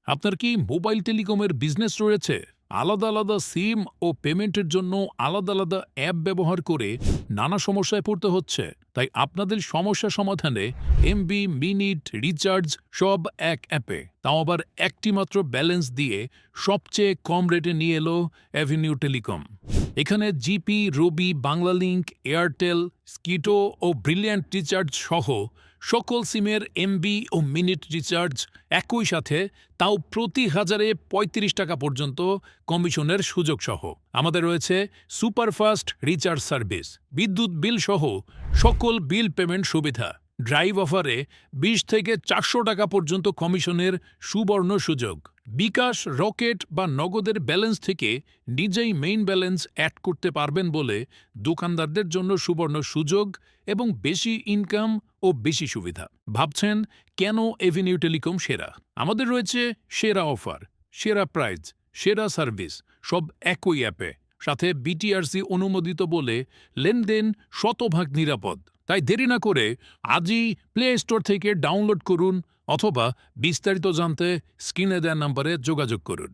আপনার কি mobile টেলিকমের business রয়েছে? আলাদা আলাদা সিম ও পেমেন্টের জন্য আলাদা আলাদা অ্যাপ ব্যবহার করে নানা সমস্যায় পড়তে হচ্ছে। তাই আপনাদের সমস্যা সমাধানে এমবি, মিনিট, রিচার্জ সব এক অ্যাপে, তাও আবার একটি মাত্র ব্যালেন্স দিয়ে সবচেয়ে কম রেটে নিয়ে এলো অ্যাভিনিউ টেলিকম। এখানে জিপি, রবি, বাংলালিংক, এয়ারটেল, স্কিটো ও ব্রিলিয়ান্ট রিচার্জ সহ সকল সিমের এমবি ও মিনিট রিচার্জ একই সাথে, তাও প্রতি হাজারে ৩৫ টাকা পর্যন্ত কমিশনের সুযোগ সহ। আমাদের রয়েছে সুপারফাস্ট রিচার্জ সার্ভিস, বিদ্যুৎ বিল সহ সকল বিল পেমেন্ট সুবিধা, ড্রাইভ অফারে ২০ থেকে ৪০০ টাকা পর্যন্ত কমিশনের সুবর্ণ সুযোগ, বিকাশ, রকেট বা নগদের ব্যালেন্স থেকে নিজেই মেইন ব্যালেন্স অ্যাড করতে পারবেন বলে দোকানদারদের জন্য সুবর্ণ সুযোগ এবং বেশি ইনকাম ও বেশি সুবিধা। ভাবছেন কেন এভিনিউ টেলিকম সেরা? আমাদের রয়েছে সেরা অফার, সেরা প্রাইস, সেরা সার্ভিস, সব একই অ্যাপে, সাথে বিটিআরসি অনুমোদিত বলে লেনদেন শতভাগ নিরাপদ। তাই দেরি না করে আজই প্লে স্টোর থেকে ডাউনলোড করুন অথবা বিস্তারিত জানতে স্ক্রিনে দেওয়া নম্বরে যোগাযোগ করুন।